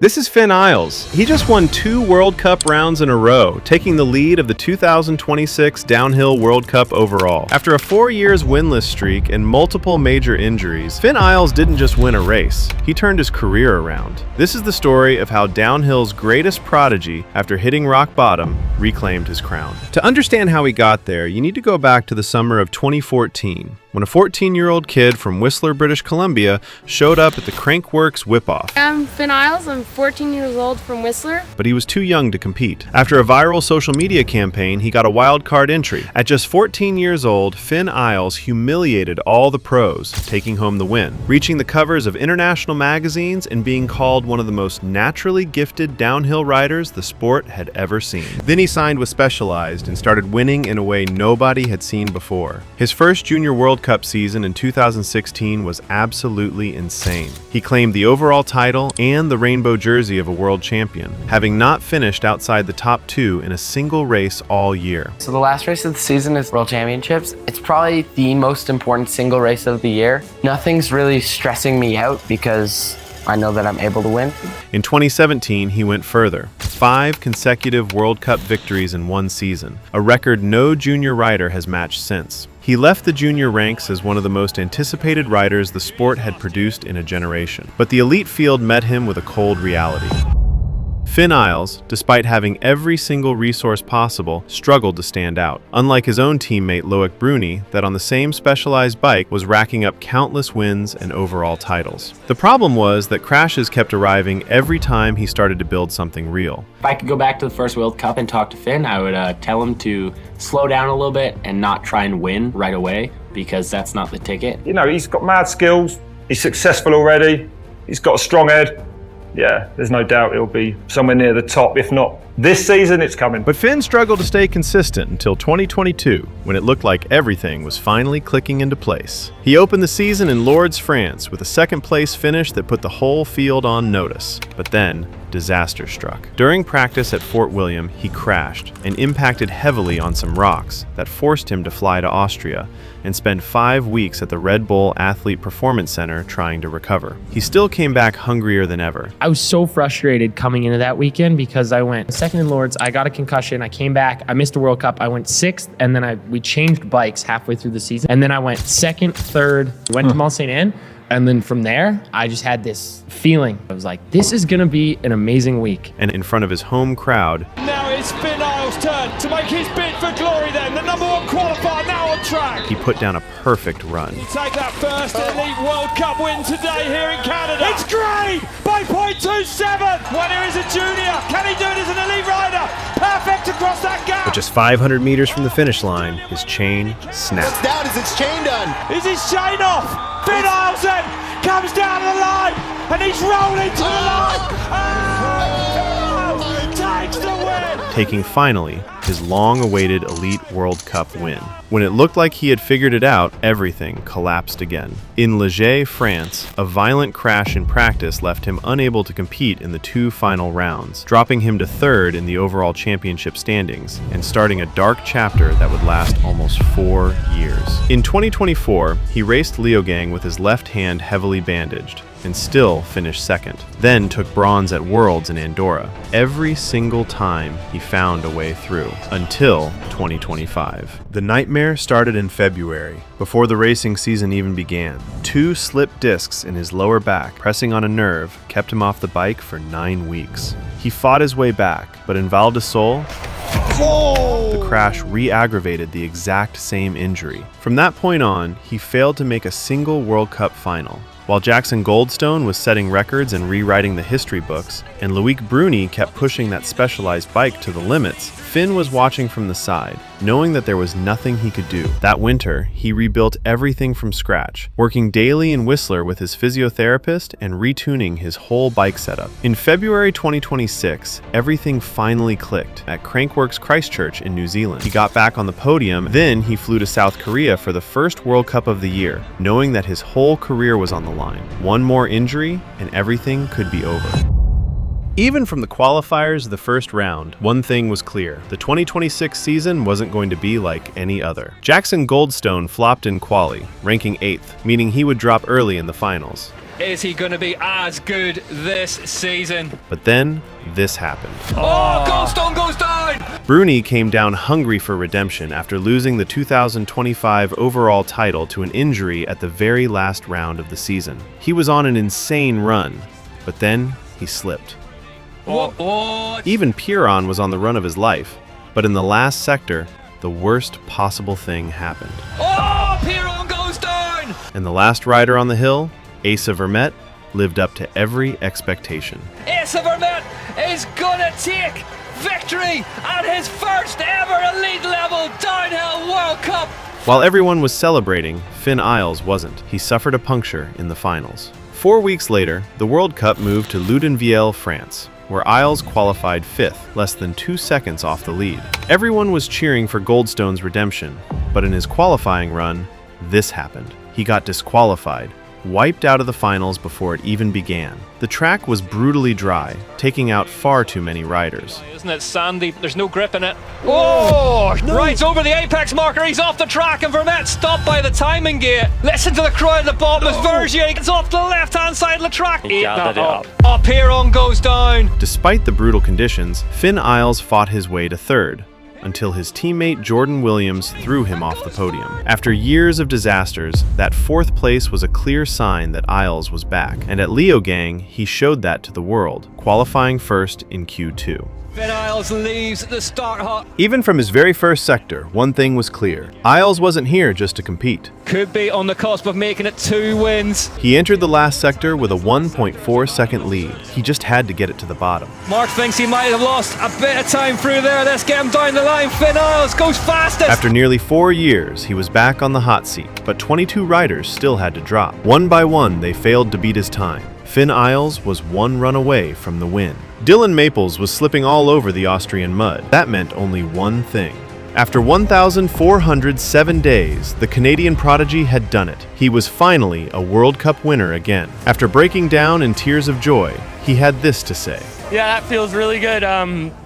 This is Finn Iles. He just won 2 World Cup rounds in a row, taking the lead of the 2026 Downhill World Cup overall. After a 4 years winless streak and multiple major injuries, Finn Iles didn't just win a race, he turned his career around. This is the story of how downhill's greatest prodigy, after hitting rock bottom, reclaimed his crown. To understand how he got there, you need to go back to the summer of 2014, when a 14-year-old kid from Whistler, British Columbia showed up at the Crankworks Whip-Off. I'm Finn Iles. I'm 14 years old from Whistler. But he was too young to compete. After a viral social media campaign, he got a wild card entry. At just 14 years old, Finn Iles humiliated all the pros, taking home the win, reaching the covers of international magazines and being called one of the most naturally gifted downhill riders the sport had ever seen. Then he signed with Specialized and started winning in a way nobody had seen before. His first Junior World Cup season in 2016 was absolutely insane. He claimed the overall title and the rainbow jersey of a world champion, having not finished outside the top 2 in a single race all year. So the last race of the season is World Championships. It's probably the most important single race of the year. Nothing's really stressing me out because I know that I'm able to win. In 2017, he went further. 5 consecutive World Cup victories in one season, a record no junior rider has matched since. He left the junior ranks as one of the most anticipated riders the sport had produced in a generation. But the elite field met him with a cold reality. Finn Iles, despite having every single resource possible, struggled to stand out. Unlike his own teammate Loic Bruni, that on the same Specialized bike was racking up countless wins and overall titles. The problem was that crashes kept arriving every time he started to build something real. If I could go back to the first World Cup and talk to Finn, I would tell him to slow down a little bit and not try and win right away, because that's not the ticket. You know, he's got mad skills, he's successful already, he's got a strong head. Yeah, there's no doubt he'll be somewhere near the top. If not this season, it's coming. But Finn struggled to stay consistent until 2022, when it looked like everything was finally clicking into place. He opened the season in Lourdes, France, with a second-place finish that put the whole field on notice. But then, disaster struck. During practice at Fort William, he crashed and impacted heavily on some rocks that forced him to fly to Austria and spend 5 weeks at the Red Bull Athlete Performance Center trying to recover. He still came back hungrier than ever. I was so frustrated coming into that weekend because I went second in Lourdes, I got a concussion, I came back, I missed a World Cup, I went 6th, and then we changed bikes halfway through the season, and then I went 2nd, 3rd, went to Mont Saint Anne, and then from there, I just had this feeling. I was like, this is gonna be an amazing week. And in front of his home crowd, now it's Finn Iles' turn to make his bid for glory then. The #1 qualifier now on track. he put down a perfect run. Take that first Elite World Cup win today here in Canada. It's great by .27. Winner is a junior. Can he do it as an elite rider? Perfect across that gap. But just 500 meters from the finish line, his chain snapped. What's down? Is its chain done? Is his chain off? Finn Iles then comes down the line and he's rolling to the line. Oh, takes the win. Taking finally his long-awaited Elite World Cup win. When it looked like he had figured it out, everything collapsed again. In Liège, France, a violent crash in practice left him unable to compete in the 2 final rounds, dropping him to 3rd in the overall championship standings and starting a dark chapter that would last almost 4 years. In 2024, he raced Leogang with his left hand heavily bandaged and still finished 2nd, then took bronze at Worlds in Andorra. Every single time he found a way through, until 2025. The nightmare started in February, before the racing season even began. 2 slipped discs in his lower back, pressing on a nerve, kept him off the bike for 9 weeks. He fought his way back, but in Val di Sole, the crash re-aggravated the exact same injury. From that point on, he failed to make a single World Cup final. While Jackson Goldstone was setting records and rewriting the history books, and Loic Bruni kept pushing that Specialized bike to the limits, Finn was watching from the side, knowing that there was nothing he could do. That winter, he rebuilt everything from scratch, working daily in Whistler with his physiotherapist and retuning his whole bike setup. In February 2026, everything finally clicked at Crankworks Christchurch in New Zealand. He got back on the podium, then he flew to South Korea for the first World Cup of the year, knowing that his whole career was on the line. One more injury, and everything could be over. Even from the qualifiers of the first round, one thing was clear. The 2026 season wasn't going to be like any other. Jackson Goldstone flopped in quali, ranking 8th, meaning he would drop early in the finals. is he going to be as good this season? But then, this happened. Oh, Goldstone goes down! Bruni came down hungry for redemption after losing the 2025 overall title to an injury at the very last round of the season. He was on an insane run, but then he slipped. What? Even Piron was on the run of his life, but in the last sector, the worst possible thing happened. Oh, Piron goes down! And the last rider on the hill, Asa Vermette, lived up to every expectation. Asa Vermette is gonna take victory at his first ever elite level downhill World Cup! While everyone was celebrating, Finn Iles wasn't. He suffered a puncture in the finals. 4 weeks later, the World Cup moved to Ludenvielle, France, where Iles qualified 5th, less than 2 seconds off the lead. Everyone was cheering for Goldstone's redemption, but in his qualifying run, this happened. He got disqualified, wiped out of the finals before it even began. The track was brutally dry, taking out far too many riders. Isn't it sandy? There's no grip in it. Oh! No. Rides over the apex marker, he's off the track, and Vermette stopped by the timing gate. Listen to the crowd at the bottom as Vergier gets off the left-hand side of the track. He gathered it up. Oh, Piron goes down. Despite the brutal conditions, Finn Iles fought his way to 3rd, until his teammate Jordan Williams threw him off the podium. After years of disasters, that 4th place was a clear sign that Iles was back, and at Leogang, he showed that to the world, qualifying 1st in Q2. Finn Iles leaves the start hut. Even from his very first sector, one thing was clear. Iles wasn't here just to compete. Could be on the cusp of making it 2 wins. He entered the last sector with a 1.4 second lead. He just had to get it to the bottom. Mark thinks he might have lost a bit of time through there. Let's get him down the line. Finn Iles goes fastest. After nearly 4 years, he was back on the hot seat, but 22 riders still had to drop. One by one, they failed to beat his time. Finn Iles was 1 run away from the win. Dylan Maples was slipping all over the Austrian mud. That meant only one thing. After 1,407 days, the Canadian prodigy had done it. He was finally a World Cup winner again. After breaking down in tears of joy, he had this to say. Yeah, that feels really good.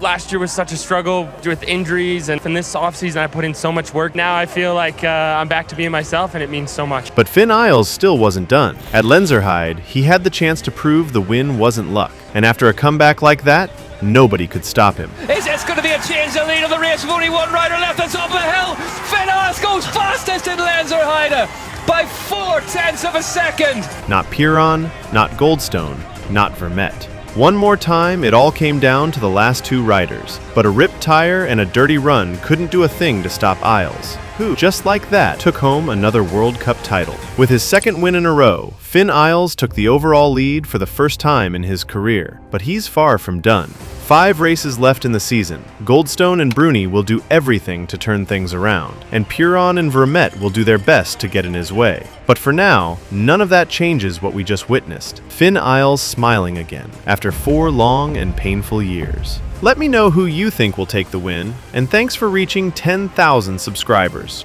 Last year was such a struggle with injuries, and in this offseason I put in so much work. Now I feel like I'm back to being myself, and it means so much. But Finn Iles still wasn't done. At Lenzerheide, he had the chance to prove the win wasn't luck. And after a comeback like that, nobody could stop him. It's going to be a change the lead of the race with only one rider left on top of the hill. Finn Iles goes fastest in Lenzerheide by 0.4 of a second. Not Piron, not Goldstone, not Vermette. One more time, it all came down to the last 2 riders. But a ripped tire and a dirty run couldn't do a thing to stop Iles, who, just like that, took home another World Cup title. With his 2nd win in a row, Finn Iles took the overall lead for the first time in his career. But he's far from done. 5 races left in the season. Goldstone and Bruni will do everything to turn things around, and Piron and Vermette will do their best to get in his way. But for now, none of that changes what we just witnessed. Finn Iles smiling again, after 4 long and painful years. Let me know who you think will take the win, and thanks for reaching 10,000 subscribers.